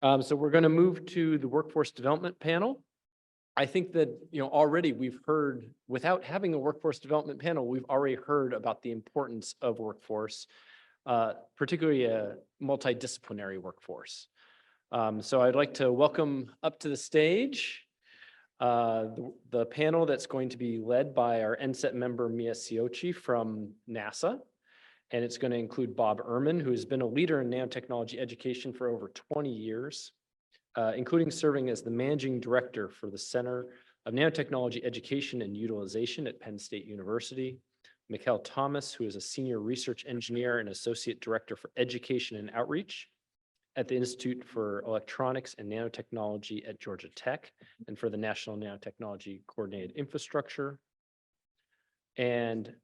So we're going to move to the workforce development panel. I think that, already we've heard, without having a workforce development panel, we've already heard about the importance of workforce, particularly a multidisciplinary workforce. So I'd like to welcome up to the stage the panel that's going to be led by our NCET member, Mia Siochi from NASA. And it's going to include Bob Ehrmann, who has been a leader in nanotechnology education for over 20 years, including serving as the managing director for the Center of Nanotechnology Education and Utilization at Penn State University. Mikkel Thomas, who is a senior research engineer and associate director for education and outreach at the Institute for Electronics and Nanotechnology at Georgia Tech and for the National Nanotechnology Coordinated Infrastructure. And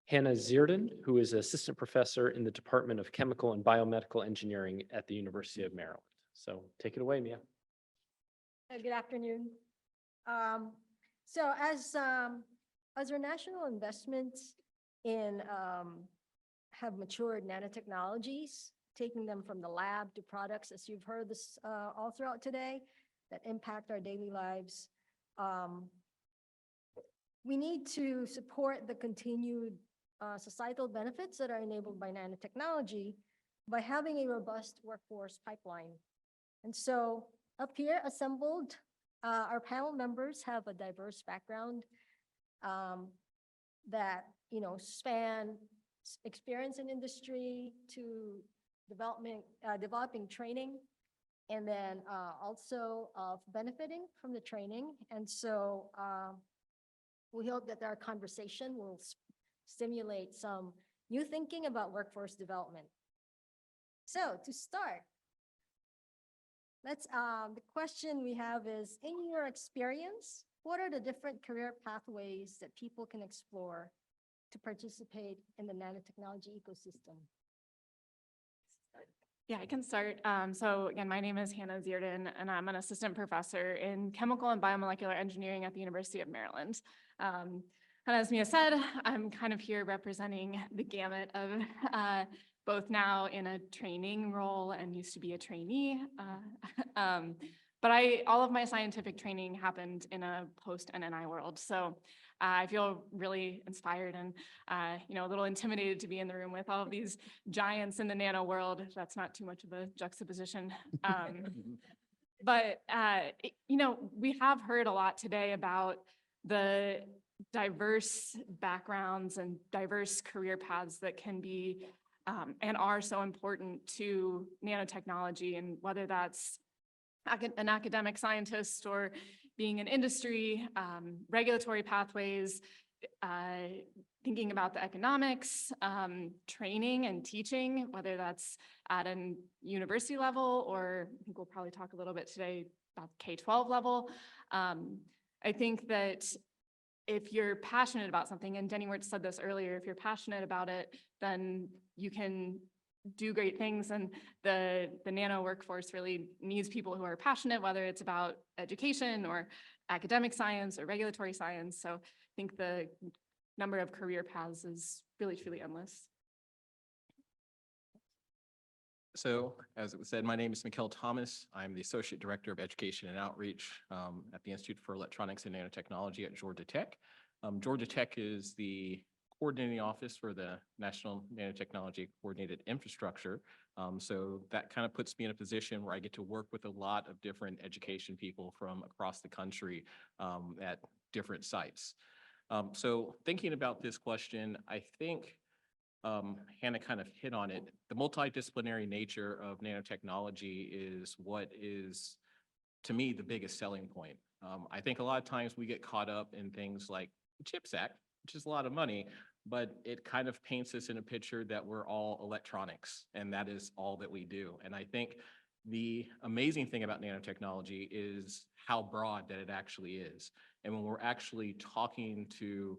Hannah Zierden, who is an assistant professor in the Department of Chemical and Biomedical Engineering at the University of Maryland. So take it away, Mia. Good afternoon. So as our national investments in have matured nanotechnologies, taking them from the lab to products, as you've heard this all throughout today, that impact our daily lives, we need to support the continued societal benefits that are enabled by nanotechnology by having a robust workforce pipeline. And so up here assembled, our panel members have a diverse background that, span experience in industry to developing training, and then also of benefiting from the training. And so we hope that our conversation will stimulate some new thinking about workforce development. So to start, the question we have is, in your experience, what are the different career pathways that people can explore to participate in the nanotechnology ecosystem? Yeah, I can start. So again, my name is Hannah Zierden, and I'm an assistant professor in chemical and biomolecular engineering at the University of Maryland. And as Mia said, I'm kind of here representing the gamut of both now in a training role and used to be a trainee. But all of my scientific training happened in a post-NNI world. So I feel really inspired and a little intimidated to be in the room with all of these giants in the nano world. That's not too much of a juxtaposition. But we have heard a lot today about the diverse backgrounds and diverse career paths that can be and are so important to nanotechnology, and whether that's an academic scientist or being in industry, regulatory pathways, thinking about the economics, training and teaching, whether that's at a university level, or I think we'll probably talk a little bit today about K-12 level. I think that if you're passionate about something, and Denny Wirtz said this earlier, if you're passionate about it, then you can do great things. And the nano workforce really needs people who are passionate, whether it's about education or academic science or regulatory science. So I think the number of career paths is really, truly endless. So, as it was said, my name is Mikkel Thomas. I'm the Associate Director of Education and Outreach at the Institute for Electronics and Nanotechnology at Georgia Tech. Georgia Tech is the coordinating office for the National Nanotechnology Coordinated Infrastructure. So that kind of puts me in a position where I get to work with a lot of different education people from across the country at different sites. So thinking about this question, I think Hannah kind of hit on it. The multidisciplinary nature of nanotechnology is what is, to me, the biggest selling point. I think a lot of times we get caught up in things like the CHIPS Act, which is a lot of money, but it kind of paints us in a picture that we're all electronics, and that is all that we do. And I think the amazing thing about nanotechnology is how broad that it actually is. And when we're actually talking to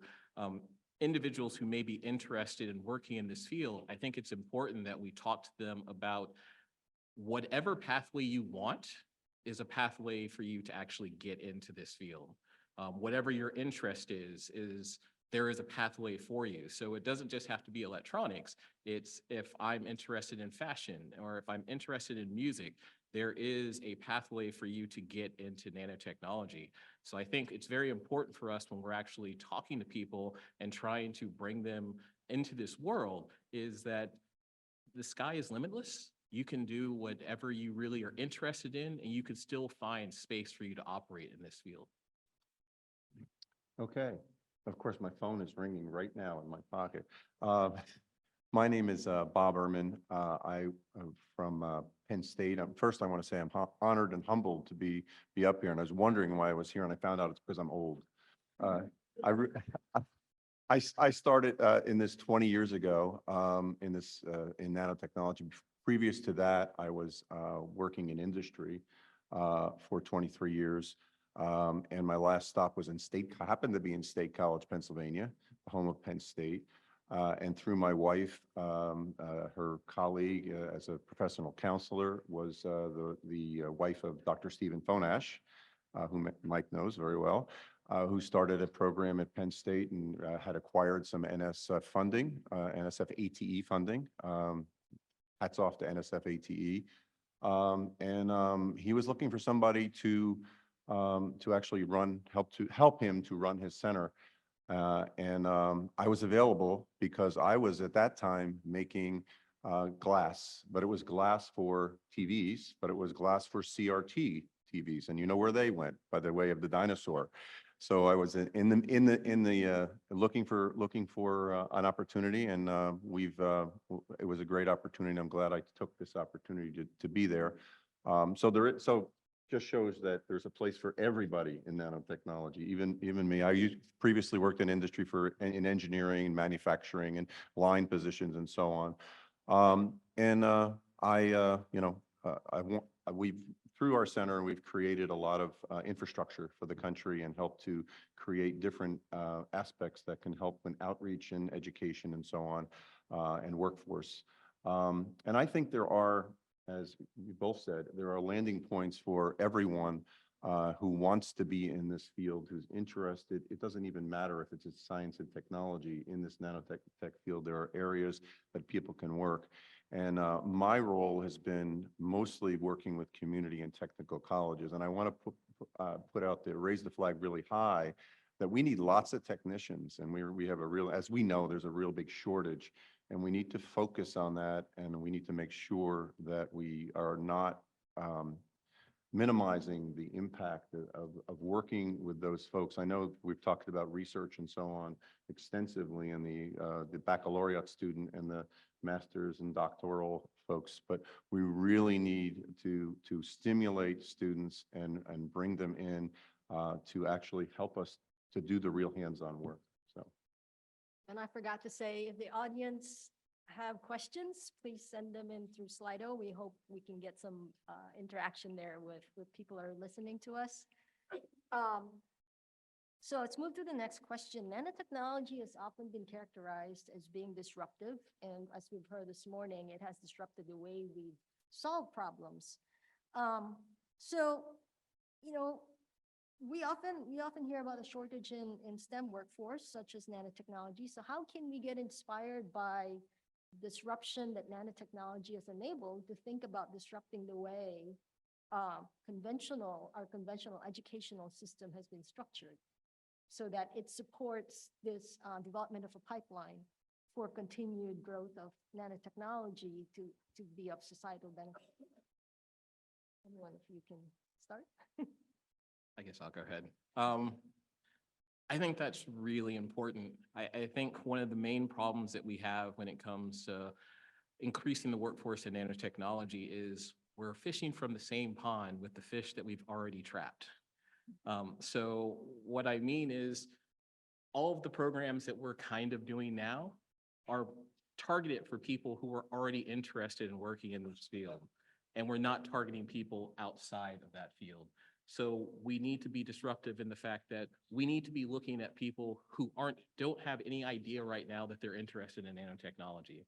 individuals who may be interested in working in this field, I think it's important that we talk to them about whatever pathway you want is a pathway for you to actually get into this field. Whatever your interest is there is a pathway for you. So it doesn't just have to be electronics. It's if I'm interested in fashion or if I'm interested in music, there is a pathway for you to get into nanotechnology. So I think it's very important for us when we're actually talking to people and trying to bring them into this world is that the sky is limitless. You can do whatever you really are interested in, and you can still find space for you to operate in this field. Okay. Of course, my phone is ringing right now in my pocket. My name is Bob Ehrmann. I am from Penn State. First, I want to say I'm honored and humbled to be up here. And I was wondering why I was here, and I found out it's because I'm old. I started in this 20 years ago in nanotechnology. Previous to that, I was working in industry for 23 years. And my last stop was happened to be in State College, Pennsylvania, the home of Penn State. And through my wife, her colleague as a professional counselor was the wife of Dr. Stephen Fonash, who Mike knows very well, who started a program at Penn State and had acquired some NSF funding, NSF ATE funding. Hats off to NSF ATE. And he was looking for somebody to actually help him to run his center. And I was available because I was at that time making glass, but it was glass for TVs, but it was glass for CRT TVs. And you know where they went, by the way of the dinosaur. So I was in the looking for an opportunity, and it was a great opportunity. And I'm glad I took this opportunity to be there. So just shows that there's a place for everybody in nanotechnology, even me. I previously worked in industry in engineering, manufacturing, and line positions, and so on. We've through our center, we've created a lot of infrastructure for the country and helped to create different aspects that can help in outreach and education and so on, and workforce. And I think there are, as you both said, there are landing points for everyone who wants to be in this field, who's interested. It doesn't even matter if it's science and technology. In this nanotech field, there are areas that people can work. And my role has been mostly working with community and technical colleges. And I want to put out there, raise the flag really high, that we need lots of technicians. And we have as we know, there's a real big shortage. And we need to focus on that, and we need to make sure that we are not minimizing the impact of working with those folks. I know we've talked about research and so on extensively in the baccalaureate student and the master's and doctoral folks, but we really need to stimulate students and bring them in to actually help us to do the real hands-on work. So. And I forgot to say, if the audience have questions, please send them in through Slido. We hope we can get some interaction there with people who are listening to us. So let's move to the next question. Nanotechnology has often been characterized as being disruptive. And as we've heard this morning, it has disrupted the way we solve problems. We often hear about a shortage in STEM workforce, such as nanotechnology. So how can we get inspired by disruption that nanotechnology has enabled to think about disrupting the way our conventional educational system has been structured, so that it supports this development of a pipeline for continued growth of nanotechnology to be of societal benefit? Anyone, if you can start. I guess I'll go ahead. I think that's really important. I think one of the main problems that we have when it comes to increasing the workforce in nanotechnology is we're fishing from the same pond with the fish that we've already trapped. So what I mean is all of the programs that we're kind of doing now are targeted for people who are already interested in working in this field. And we're not targeting people outside of that field. So we need to be disruptive in the fact that we need to be looking at people who don't have any idea right now that they're interested in nanotechnology.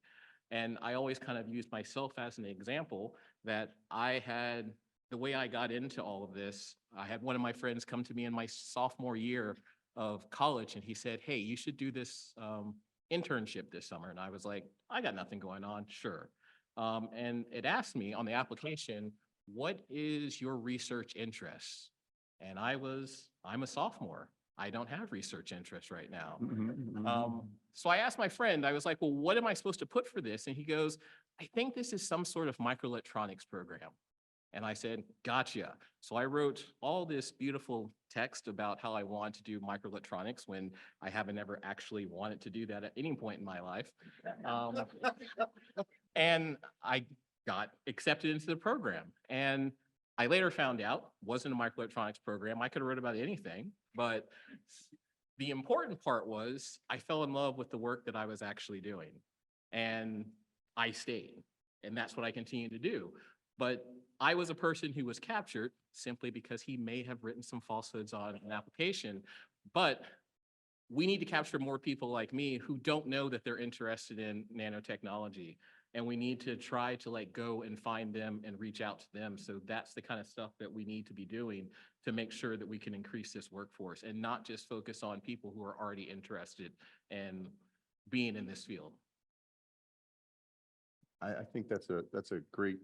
And I always kind of use myself as an example that the way I got into all of this, I had one of my friends come to me in my sophomore year of college, and he said, hey, you should do this internship this summer. And I was like, I got nothing going on, sure. And it asked me on the application, what is your research interest? And I'm a sophomore. I don't have research interest right now. So I asked my friend, I was like, well, what am I supposed to put for this? And he goes, I think this is some sort of microelectronics program. And I said, gotcha. So I wrote all this beautiful text about how I want to do microelectronics when I haven't ever actually wanted to do that at any point in my life. And I got accepted into the program. And I later found out wasn't a microelectronics program. I could have wrote about anything, but the important part was I fell in love with the work that I was actually doing, and I stayed, and that's what I continue to do. But I was a person who was captured simply because he may have written some falsehoods on an application, but we need to capture more people like me who don't know that they're interested in nanotechnology. And we need to try to like go and find them and reach out to them. So that's the kind of stuff that we need to be doing to make sure that we can increase this workforce and not just focus on people who are already interested in being in this field. I think that's a great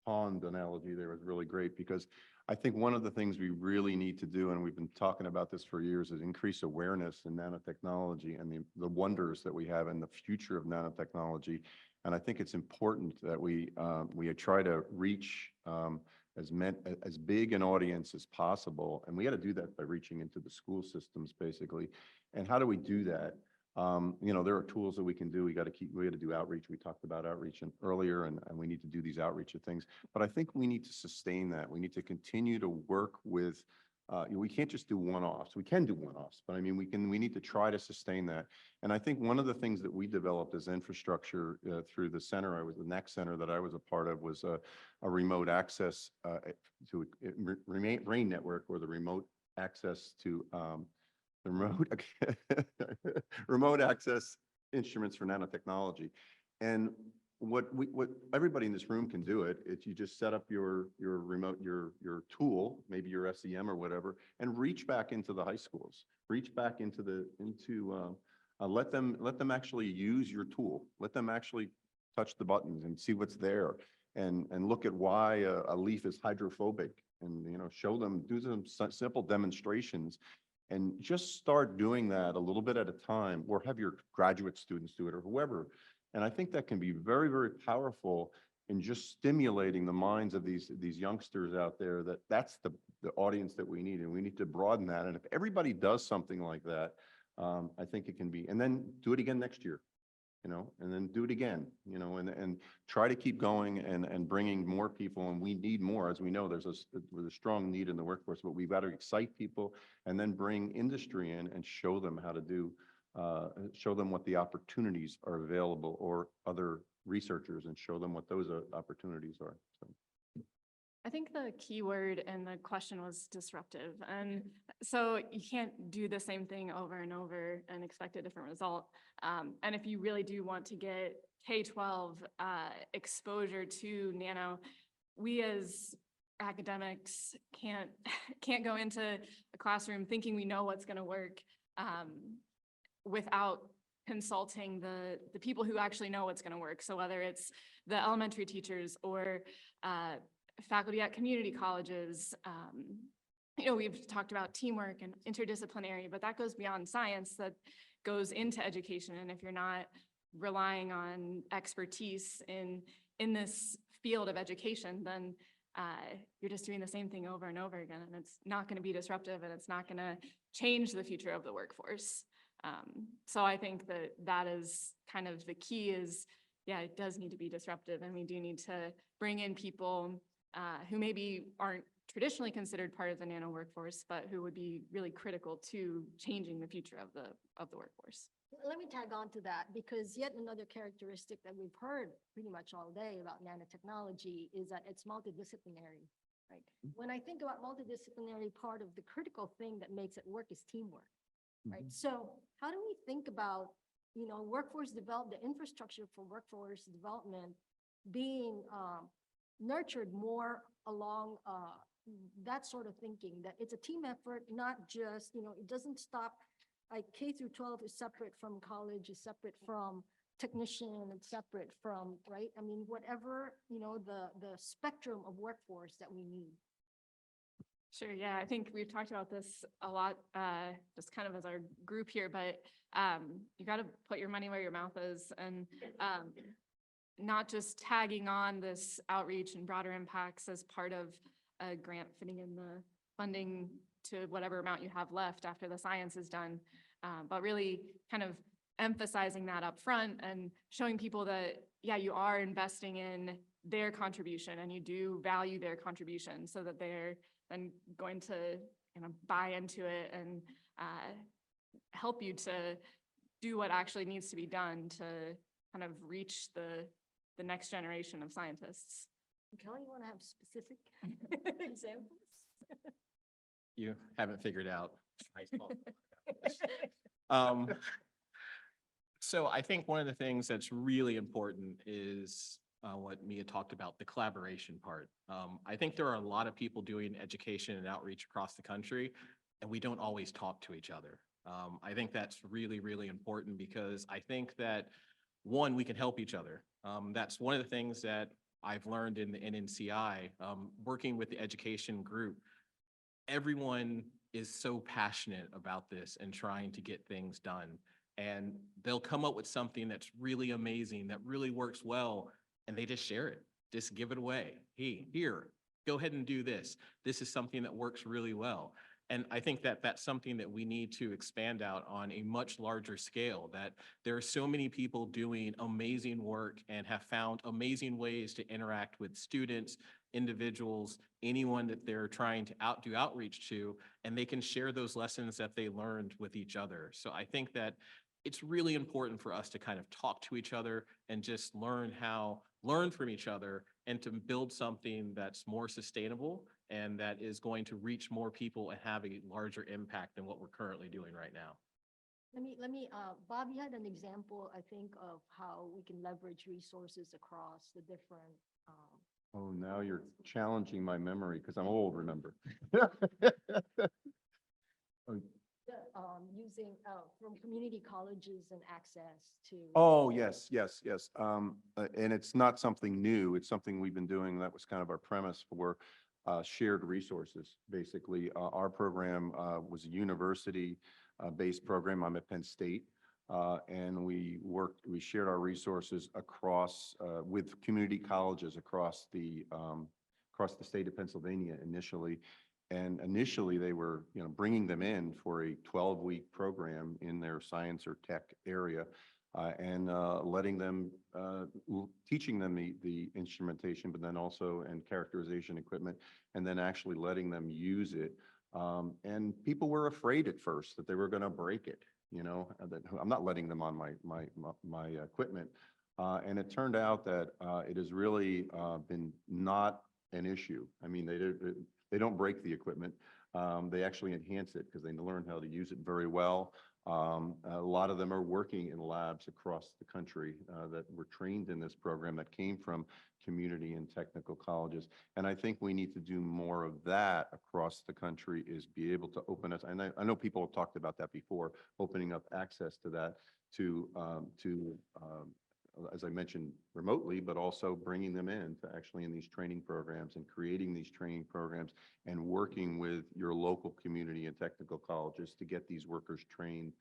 pond analogy there. Was really great, because I think one of the things we really need to do, and we've been talking about this for years, is increase awareness in nanotechnology and the wonders that we have in the future of nanotechnology. And I think it's important that we try to reach as big an audience as possible. And we got to do that by reaching into the school systems, basically. And how do we do that? There are tools that we can do. We got to do outreach. We talked about outreach earlier, and we need to do these outreach things. But I think we need to sustain that. We need to continue to work with, we can't just do one-offs. We can do one-offs, but I mean, we need to try to sustain that. And I think one of the things that we developed as infrastructure through the center, the next center that I was a part of, was a remote access to RAIN network, or the remote access to the remote access instruments for nanotechnology. And what everybody in this room can do it's you just set up your remote, your tool, maybe your SEM or whatever, and reach back into the high schools, reach back into let them actually use your tool. Let them actually touch the buttons and see what's there, and look at why a leaf is hydrophobic, and show them, do some simple demonstrations. And just start doing that a little bit at a time, or have your graduate students do it, or whoever. And I think that can be very, very powerful in just stimulating the minds of these youngsters out there, that's the audience that we need, and we need to broaden that. And if everybody does something like that, I think it can be, and then do it again next year, and then do it again, and try to keep going and bringing more people. And we need more, as we know, there's a strong need in the workforce, but we've got to excite people and then bring industry in and show them how to do, show them what the opportunities are available, or other researchers, and show them what those opportunities are. So. I think the key word in the question was disruptive. And so you can't do the same thing over and over and expect a different result. And if you really do want to get K-12 exposure to nano, we as academics can't go into a classroom thinking we know what's going to work without consulting the people who actually know what's going to work. So whether it's the elementary teachers or faculty at community colleges, we've talked about teamwork and interdisciplinary, but that goes beyond science, that goes into education. And if you're not relying on expertise in this field of education, then you're just doing the same thing over and over again, and it's not going to be disruptive, and it's not going to change the future of the workforce. So I think that is kind of the key is, yeah, it does need to be disruptive, and we do need to bring in people who maybe aren't traditionally considered part of the nano workforce, but who would be really critical to changing the future of the workforce. Let me tag on to that, because yet another characteristic that we've heard pretty much all day about nanotechnology is that it's multidisciplinary, right? When I think about multidisciplinary, part of the critical thing that makes it work is teamwork, right? So how do we think about, workforce development, the infrastructure for workforce development being nurtured more along that sort of thinking, that it's a team effort, not just, it doesn't stop like K through 12 is separate from college, is separate from technician, it's separate from, right? I mean, whatever, the spectrum of workforce that we need. Sure, yeah, I think we've talked about this a lot, just kind of as our group here, but you got to put your money where your mouth is, and not just tagging on this outreach and broader impacts as part of a grant fitting in the funding to whatever amount you have left after the science is done, but really kind of emphasizing that up front and showing people that, yeah, you are investing in their contribution and you do value their contribution, so that they're then going to, buy into it and help you to do what actually needs to be done to kind of reach the next generation of scientists. Kelly, you want to have specific examples? You haven't figured out. So I think one of the things that's really important is what Mia talked about, the collaboration part. I think there are a lot of people doing education and outreach across the country, and we don't always talk to each other. I think that's really, really important, because I think that, one, we can help each other. That's one of the things that I've learned in the NNCI, working with the education group. Everyone is so passionate about this and trying to get things done. And they'll come up with something that's really amazing, that really works well, and they just share it, just give it away. Hey, here, go ahead and do this. This is something that works really well. And I think that that's something that we need to expand out on a much larger scale, that there are so many people doing amazing work and have found amazing ways to interact with students, individuals, anyone that they're trying to do outreach to, and they can share those lessons that they learned with each other. So I think that it's really important for us to kind of talk to each other and just learn from each other, and to build something that's more sustainable and that is going to reach more people and have a larger impact than what we're currently doing right now. Bob, you had an example, I think, of how we can leverage resources across the different, Oh, now you're challenging my memory because I'm old, remember? using, from community colleges and access to. Oh, yes. And it's not something new. It's something we've been doing. That was kind of our premise for shared resources. Basically, our program was a university-based program. I'm at Penn State. And we shared our resources across, with community colleges across the state of Pennsylvania initially. And initially they were, bringing them in for a 12-week program in their science or tech area, and letting them, teaching them the instrumentation, but then also and characterization equipment, and then actually letting them use it. And people were afraid at first that they were going to break it. That I'm not letting them on my equipment. And it turned out that it has really been not an issue. I mean, they don't break the equipment. They actually enhance it because they learn how to use it very well. A lot of them are working in labs across the country that were trained in this program, that came from community and technical colleges. And I think we need to do more of that across the country, is be able to open us. And I know people have talked about that before, opening up access to that to as I mentioned, remotely, but also bringing them in to actually in these training programs and creating these training programs and working with your local community and technical colleges to get these workers trained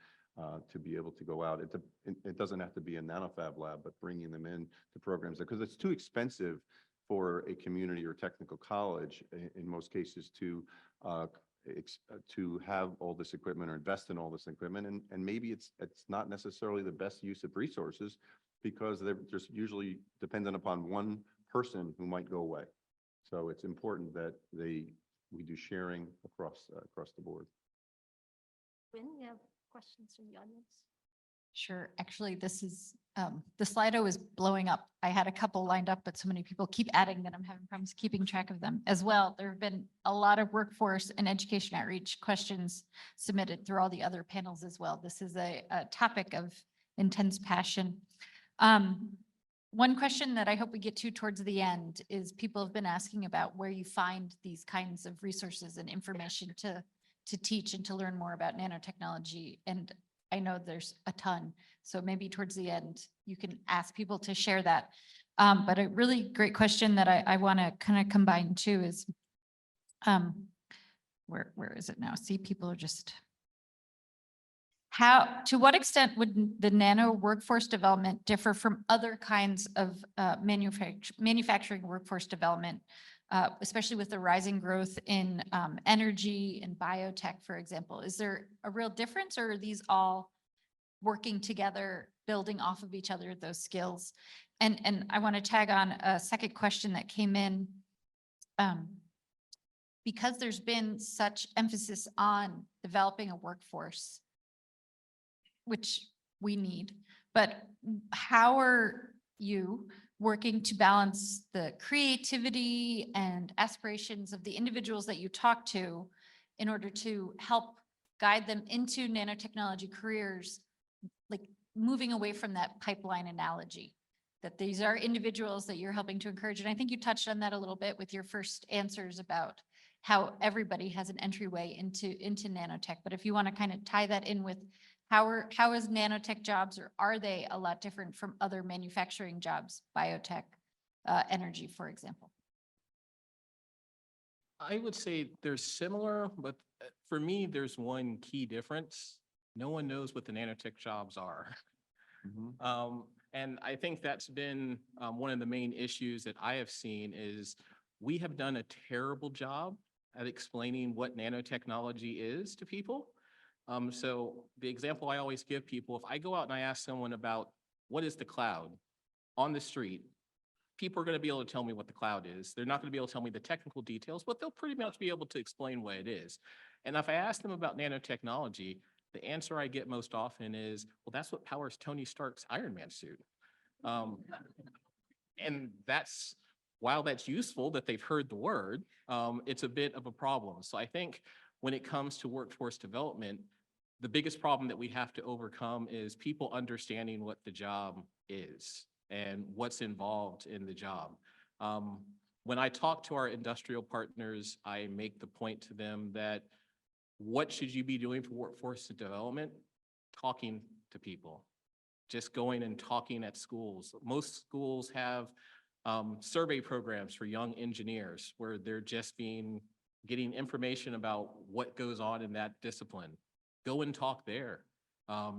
to be able to go out. It doesn't have to be a nanofab lab, but bringing them in to programs, because it's too expensive for a community or technical college in most cases to have all this equipment or invest in all this equipment. And maybe it's not necessarily the best use of resources, because they're just usually dependent upon one person who might go away. So it's important that we do sharing across the board. When you have questions from the audience? Sure. Actually, this is, the Slido is blowing up. I had a couple lined up, but so many people keep adding that I'm having problems keeping track of them as well. There have been a lot of workforce and education outreach questions submitted through all the other panels as well. This is a topic of intense passion. One question that I hope we get to towards the end is, people have been asking about where you find these kinds of resources and information to to teach and to learn more about nanotechnology. And I know there's a ton. So maybe towards the end, you can ask people to share that. But a really great question that I want to kind of combine too is, where is it now? See, people are just, to what extent would the nano workforce development differ from other kinds of manufacturing workforce development, especially with the rising growth in energy and biotech, for example? Is there a real difference, or are these all working together, building off of each other, those skills? And I want to tag on a second question that came in. Because there's been such emphasis on developing a workforce, which we need, but how are you working to balance the creativity and aspirations of the individuals that you talk to in order to help guide them into nanotechnology careers, like moving away from that pipeline analogy, that these are individuals that you're helping to encourage? And I think you touched on that a little bit with your first answers about how everybody has an entryway into nanotech. But if you want to kind of tie that in with how is nanotech jobs, or are they a lot different from other manufacturing jobs, biotech, energy, for example? I would say they're similar, but for me, there's one key difference. No one knows what the nanotech jobs are. And I think that's been one of the main issues that I have seen is we have done a terrible job at explaining what nanotechnology is to people. So the example I always give people, if I go out and I ask someone about what is the cloud on the street, people are going to be able to tell me what the cloud is. They're not going to be able to tell me the technical details, but they'll pretty much be able to explain what it is. And if I ask them about nanotechnology, the answer I get most often is, well, that's what powers Tony Stark's Iron Man suit. And that's, while that's useful that they've heard the word, it's a bit of a problem. So I think when it comes to workforce development, the biggest problem that we have to overcome is people understanding what the job is and what's involved in the job. When I talk to our industrial partners, I make the point to them that what should you be doing for workforce development? Talking to people, just going and talking at schools. Most schools have survey programs for young engineers where they're just getting information about what goes on in that discipline. Go and talk there.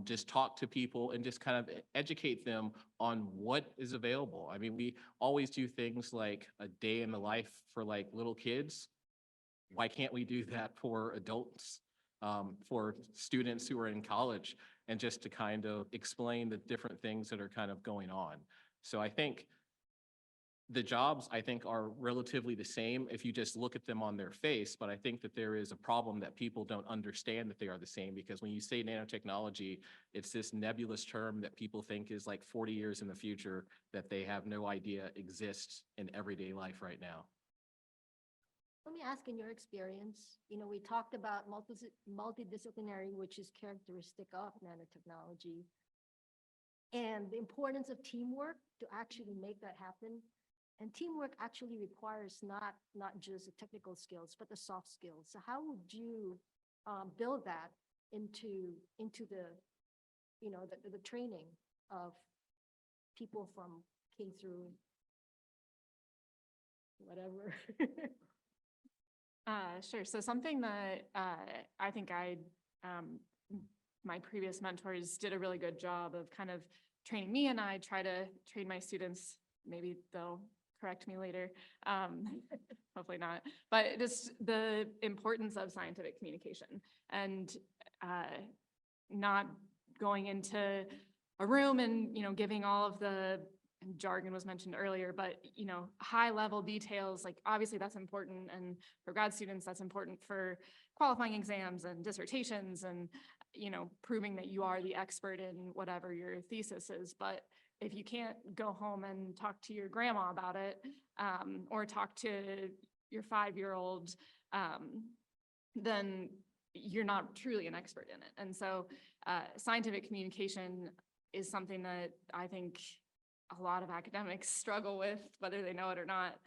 Just talk to people and just kind of educate them on what is available. I mean, we always do things like a day in the life for like little kids. Why can't we do that for adults, for students who are in college, and just to kind of explain the different things that are kind of going on? So I think the jobs, I think, are relatively the same if you just look at them on their face, but I think that there is a problem that people don't understand that they are the same, because when you say nanotechnology, it's this nebulous term that people think is like 40 years in the future that they have no idea exists in everyday life right now. Let me ask, in your experience, we talked about multidisciplinary, which is characteristic of nanotechnology, and the importance of teamwork to actually make that happen. And teamwork actually requires not just the technical skills, but the soft skills. So how would you build that into the, the training of people from K through whatever? Sure. So something that I think my previous mentors did a really good job of kind of training me, and I try to train my students. Maybe they'll correct me later. Hopefully not. But just the importance of scientific communication and not going into a room and, giving all of the jargon was mentioned earlier, but, high level details, like obviously that's important. And for grad students, that's important for qualifying exams and dissertations and, proving that you are the expert in whatever your thesis is. But if you can't go home and talk to your grandma about it, or talk to your 5-year-old, then you're not truly an expert in it. And so scientific communication is something that I think a lot of academics struggle with, whether they know it or not.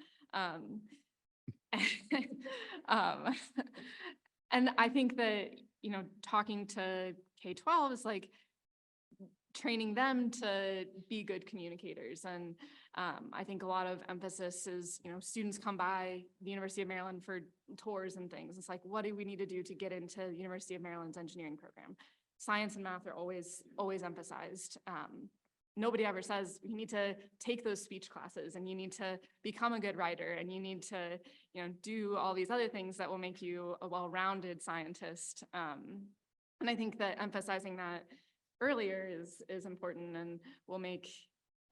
And I think that, you know, talking to K-12 is like training them to be good communicators. And I think a lot of emphasis is, you know, students come by the University of Maryland for tours and things. It's like, what do we need to do to get into the University of Maryland's engineering program? Science and math are always emphasized. Nobody ever says you need to take those speech classes and you need to become a good writer and you need to, you know, do all these other things that will make you a well-rounded scientist. And I think that emphasizing that earlier is important and will make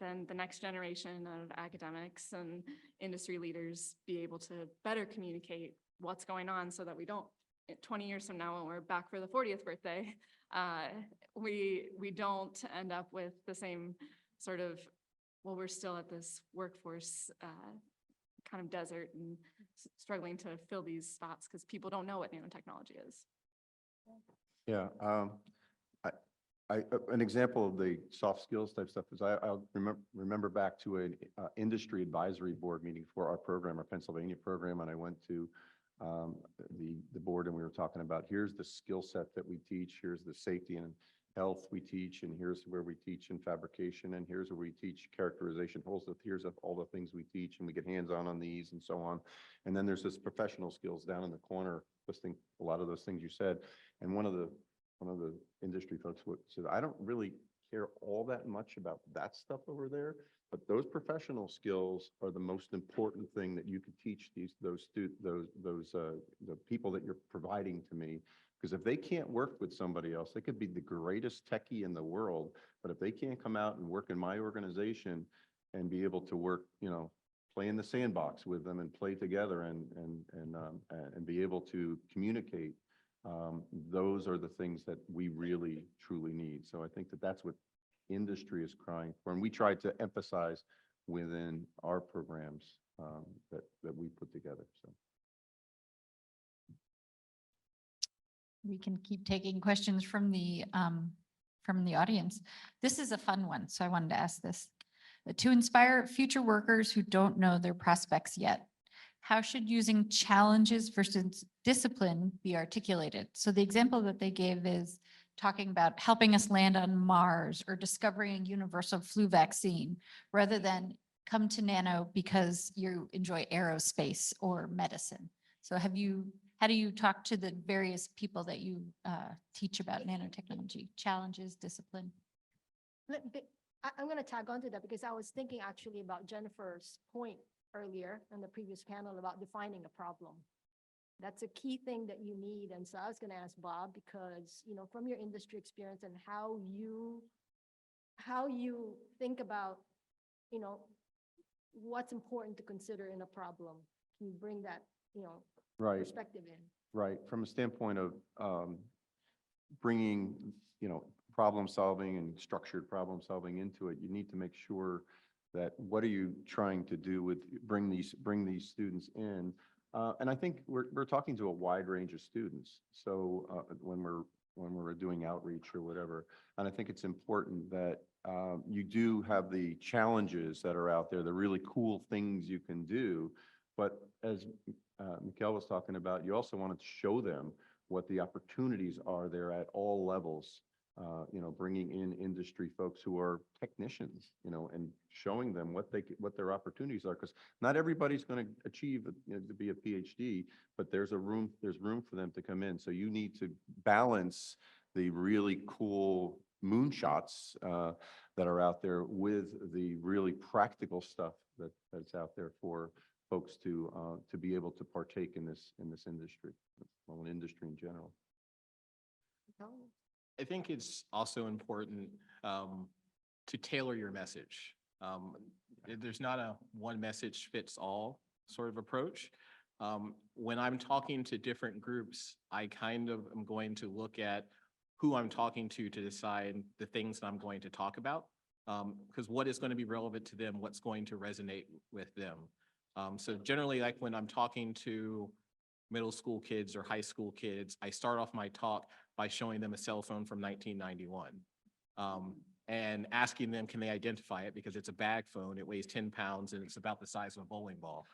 then the next generation of academics and industry leaders be able to better communicate what's going on so that we don't, 20 years from now when we're back for the 40th birthday, we don't end up with the same sort of, well, we're still at this workforce kind of desert and struggling to fill these spots because people don't know what nanotechnology is. Yeah, an example of the soft skills type stuff is I'll remember back to an industry advisory board meeting for our program, our Pennsylvania program, and I went to the board and we were talking about, here's the skill set that we teach, here's the safety and health we teach, and here's where we teach in fabrication, and here's where we teach characterization, here's all the things we teach, and we get hands-on on these and so on. And then there's this professional skills down in the corner, listing a lot of those things you said. And one of the industry folks said, I don't really care all that much about that stuff over there, but those professional skills are the most important thing that you could teach the people that you're providing to me. Because if they can't work with somebody else, they could be the greatest techie in the world, but if they can't come out and work in my organization and be able to work, you know, play in the sandbox with them and play together and be able to communicate, those are the things that we really truly need. So I think that that's what industry is crying for, and we try to emphasize within our programs that we put together. So we can keep taking questions from the audience. This is a fun one, so I wanted to ask this. To inspire future workers who don't know their prospects yet, how should using challenges versus discipline be articulated? So the example that they gave is talking about helping us land on Mars or discovering a universal flu vaccine, rather than come to Nano because you enjoy aerospace or medicine. So how do you talk to the various people that you teach about nanotechnology? Challenges, discipline? I'm going to tag on to that because I was thinking actually about Jennifer's point earlier in the previous panel about defining a problem. That's a key thing that you need. And so I was going to ask Bob, because, you know, from your industry experience and how you think about, you know, what's important to consider in a problem. Can you bring that, you know, right, perspective in? right. From a standpoint of bringing, you know, problem solving and structured problem solving into it, you need to make sure that what are you trying to do with bring these students in. And I think we're talking to a wide range of students. So when we're doing outreach or whatever, and I think it's important that you do have the challenges that are out there, the really cool things you can do. But as Mikkel was talking about, you also want to show them what the opportunities are there at all levels. You know, bringing in industry folks who are technicians, you know, and showing them what their opportunities are, because not everybody's going to achieve, you know, to be a PhD, but there's room for them to come in. So you need to balance the really cool moonshots that are out there with the really practical stuff that's out there for folks to be able to partake in this industry, well, industry in general. I think it's also important to tailor your message. There's not a one message fits all sort of approach. When I'm talking to different groups, I kind of am going to look at who I'm talking to decide the things that I'm going to talk about, because what is going to be relevant to them, what's going to resonate with them. So generally, like when I'm talking to middle school kids or high school kids, I start off my talk by showing them a cell phone from 1991 and asking them, can they identify it? Because it's a bag phone, it weighs 10 pounds and it's about the size of a bowling ball.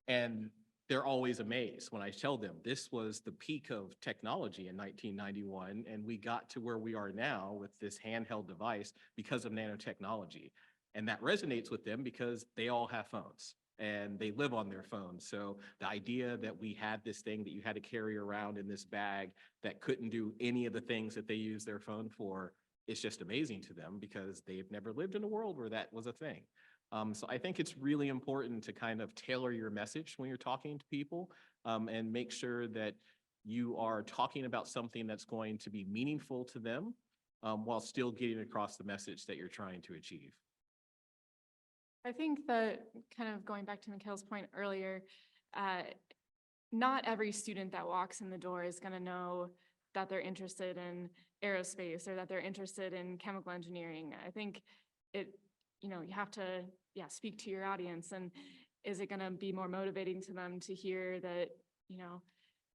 And they're always amazed when I tell them this was the peak of technology in 1991, and we got to where we are now with this handheld device because of nanotechnology. And that resonates with them because they all have phones and they live on their phones. So the idea that we had this thing that you had to carry around in this bag that couldn't do any of the things that they use their phone for, it's just amazing to them because they've never lived in a world where that was a thing. So I think it's really important to kind of tailor your message when you're talking to people, and make sure that you are talking about something that's going to be meaningful to them, while still getting across the message that you're trying to achieve. I think that kind of going back to Mikkel's point earlier, not every student that walks in the door is going to know that they're interested in aerospace or that they're interested in chemical engineering. I think you have to, speak to your audience, and is it going to be more motivating to them to hear that,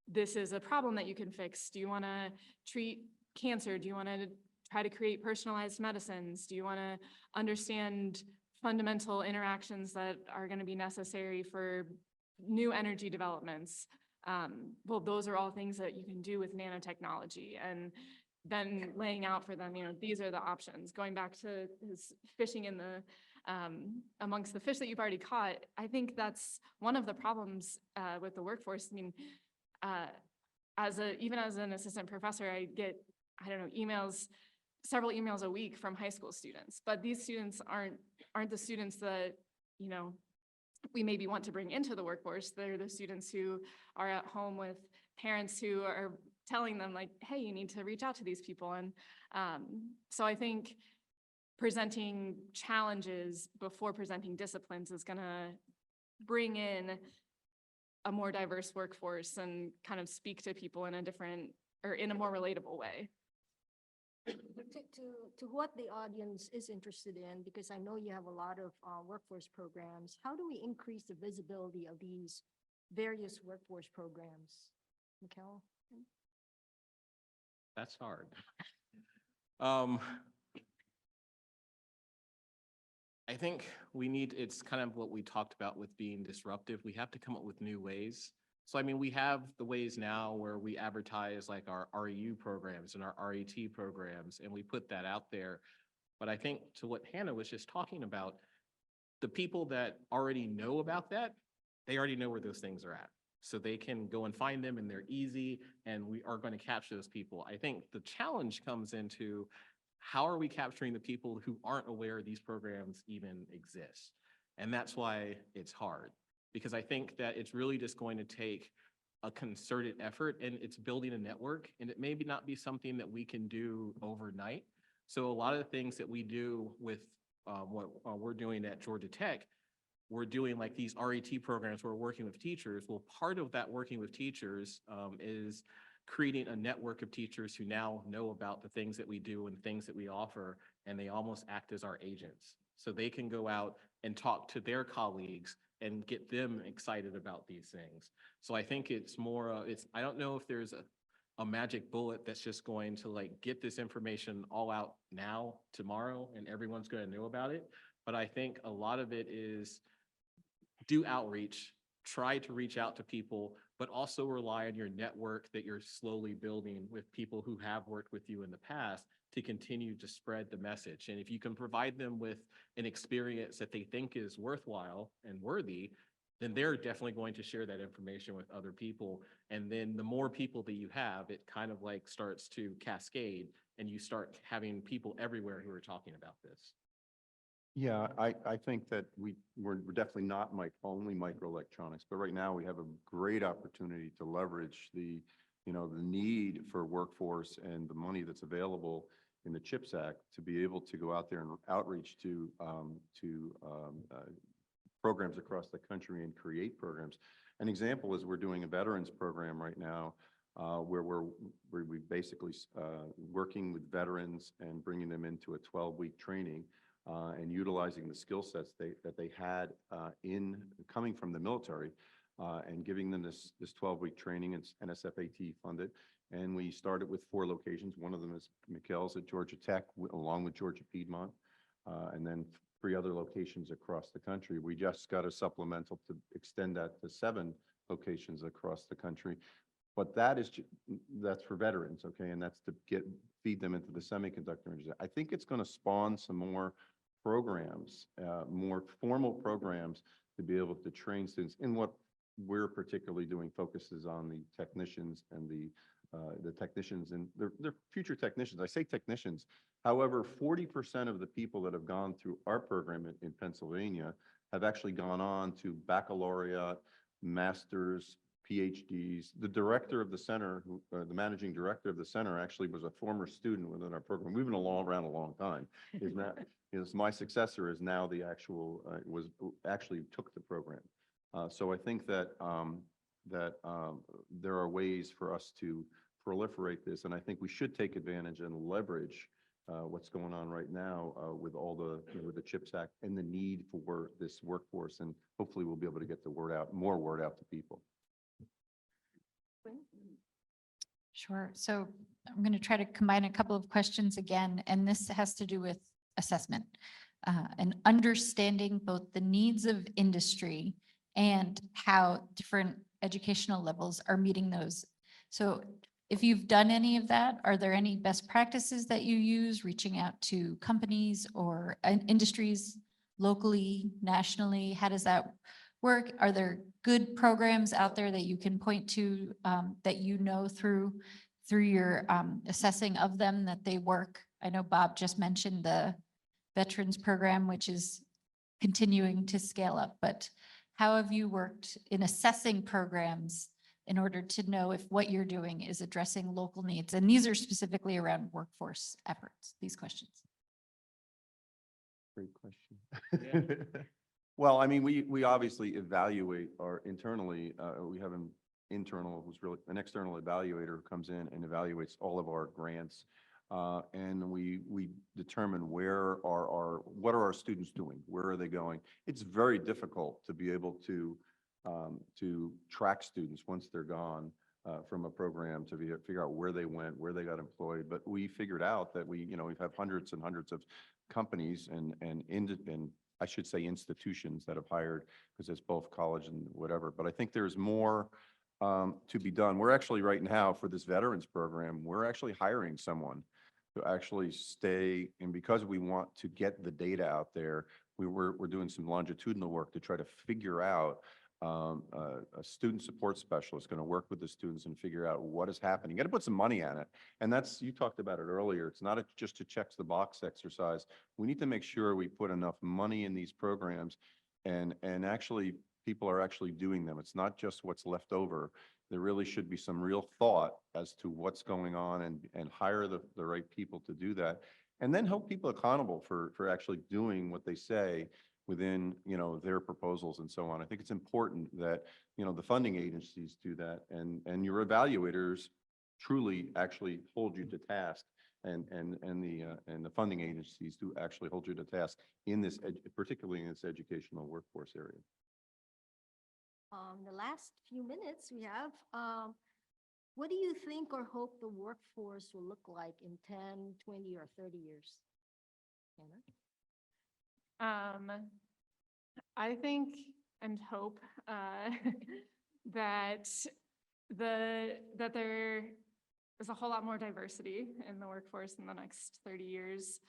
this is a problem that you can fix? Do you want to treat cancer? Do you want to try to create personalized medicines? Do you want to understand fundamental interactions that are going to be necessary for new energy developments? Well, those are all things that you can do with nanotechnology, and then laying out for them, these are the options. Going back to his fishing in the amongst the fish that you've already caught, I think that's one of the problems with the workforce. I mean, even as an assistant professor, I get, several emails a week from high school students, but these students aren't the students that, we maybe want to bring into the workforce. They're the students who are at home with parents who are telling them like, hey, you need to reach out to these people. And so I think presenting challenges before presenting disciplines is going to bring in a more diverse workforce and kind of speak to people in a different or in a more relatable way. To what the audience is interested in, because I know you have a lot of workforce programs, how do we increase the visibility of these various workforce programs? Mikkel? That's hard. I think it's kind of what we talked about with being disruptive. We have to come up with new ways. So, I mean, we have the ways now where we advertise like our REU programs and our RET programs, and we put that out there. But I think to what Hannah was just talking about, the people that already know about that, they already know where those things are at. So they can go and find them and they're easy, and we are going to capture those people. I think the challenge comes into how are we capturing the people who aren't aware these programs even exist? And that's why it's hard, because I think that it's really just going to take a concerted effort, and it's building a network, and it may not be something that we can do overnight. So a lot of the things that we do with what we're doing at Georgia Tech, we're doing like these RET programs where we're working with teachers. Well, part of that working with teachers is creating a network of teachers who now know about the things that we do and things that we offer, and they almost act as our agents. So they can go out and talk to their colleagues and get them excited about these things. So I think it's more, I don't know if there's a magic bullet that's just going to like get this information all out now, tomorrow, and everyone's going to know about it. But I think a lot of it is do outreach, try to reach out to people, but also rely on your network that you're slowly building with people who have worked with you in the past to continue to spread the message. And if you can provide them with an experience that they think is worthwhile and worthy, then they're definitely going to share that information with other people. And then the more people that you have, it kind of like starts to cascade, and you start having people everywhere who are talking about this. Yeah, I think that we're definitely not only microelectronics, but right now we have a great opportunity to leverage the need for workforce and the money that's available in the CHIPS Act to be able to go out there and outreach to programs across the country and create programs. An example is we're doing a veterans program right now where we basically working with veterans and bringing them into a 12-week training and utilizing the skill sets that they had coming from the military and giving them this 12-week training. It's NSF-AT funded. And we started with 4 locations. One of them is Mikkel's at Georgia Tech, along with Georgia Piedmont, and then 3 other locations across the country. We just got a supplemental to extend that to 7 locations across the country. But that is, that's for veterans, okay? And that's to feed them into the semiconductor industry. I think it's going to spawn some more programs, more formal programs to be able to train students in what we're particularly doing focuses on the technicians and the technicians and they're future technicians. I say technicians. However, 40% of the people that have gone through our program in Pennsylvania have actually gone on to baccalaureate, masters, PhDs. The director of the center, the managing director of the center actually was a former student within our program. We've been around a long time. My successor is now the actual, actually took the program. So I think that, there are ways for us to proliferate this, and I think we should take advantage and leverage what's going on right now with all with the CHIPS Act and the need for this workforce, and hopefully we'll be able to get the word out, more word out to people. Sure. So I'm going to try to combine a couple of questions again, and this has to do with assessment and understanding both the needs of industry and how different educational levels are meeting those. So if you've done any of that, are there any best practices that you use reaching out to companies or industries locally, nationally? How does that work? Are there good programs out there that you can point to that you know through your assessing of them that they work? I know Bob just mentioned the veterans program, which is continuing to scale up, but how have you worked in assessing programs in order to know if what you're doing is addressing local needs? And these are specifically around workforce efforts, these questions. Great question. Well, I mean, we obviously evaluate our internally. We have an internal who's really an external evaluator who comes in and evaluates all of our grants. And we determine what are our students doing? Where are they going? It's very difficult to be able to track students once they're gone from a program to figure out where they went, where they got employed. But we figured out that we have hundreds and hundreds of companies and I should say institutions that have hired, because it's both college and whatever. But I think there's more to be done. We're actually right now for this veterans program, we're actually hiring someone to actually stay. And because we want to get the data out there, we're doing some longitudinal work to try to figure out a student support specialist going to work with the students and figure out what is happening. You got to put some money on it. And you talked about it earlier. It's not just a checks the box exercise. We need to make sure we put enough money in these programs and actually people are actually doing them. It's not just what's left over. There really should be some real thought as to what's going on and hire the right people to do that. And then hold people accountable for actually doing what they say within, their proposals and so on. I think it's important that, the funding agencies do that and your evaluators truly actually hold you to task and the funding agencies do actually hold you to task in this, particularly in this educational workforce area. The last few minutes we have, what do you think or hope the workforce will look like in 10, 20, or 30 years? Hannah? I think and hope that there is a whole lot more diversity in the workforce in the next 30 years.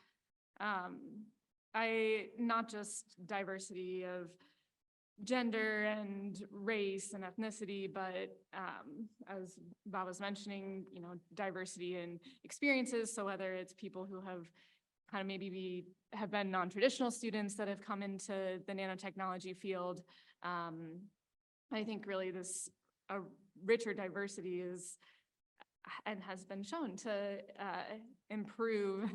Not just diversity of gender and race and ethnicity, but as Bob was mentioning, diversity in experiences. So whether it's people who have kind of maybe have been non-traditional students that have come into the nanotechnology field. I think really a richer diversity is and has been shown to improve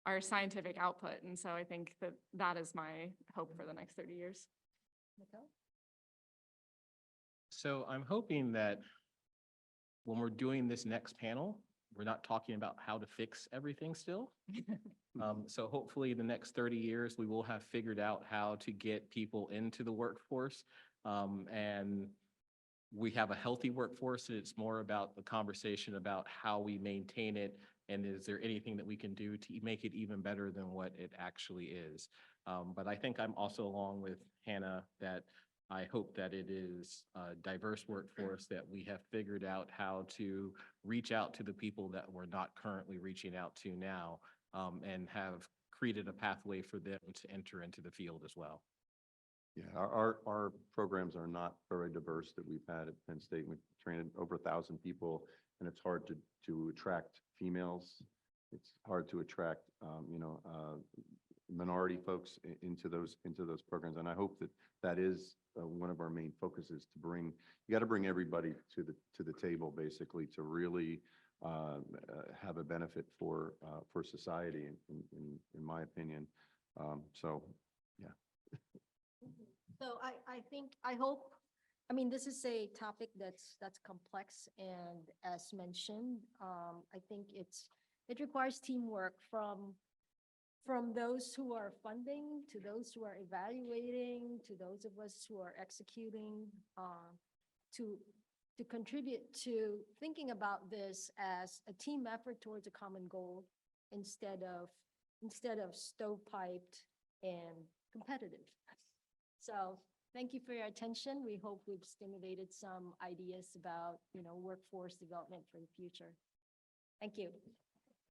our scientific output. And so I think that is my hope for the next 30 years. Mikkel? So I'm hoping that when we're doing this next panel, we're not talking about how to fix everything still. So hopefully the next 30 years, we will have figured out how to get people into the workforce. And we have a healthy workforce. And it's more about the conversation about how we maintain it. And is there anything that we can do to make it even better than what it actually is? But I think I'm also along with Hannah that I hope that it is a diverse workforce, that we have figured out how to reach out to the people that we're not currently reaching out to now, and have created a pathway for them to enter into the field as well. Yeah, our programs are not very diverse that we've had at Penn State. We've trained over 1,000 people, and it's hard to attract females. It's hard to attract, minority folks into those programs. And I hope that that is one of our main focuses, to bring, you got to bring everybody to the table, basically, to really have a benefit for society, in my opinion. So, yeah. So I hope, I mean, this is a topic that's complex, and as mentioned, I think it requires teamwork from those who are funding, to those who are evaluating, to those of us who are executing, to contribute to thinking about this as a team effort towards a common goal, instead of stovepiped and competitive. So thank you for your attention. We hope we've stimulated some ideas about, workforce development for the future. Thank you.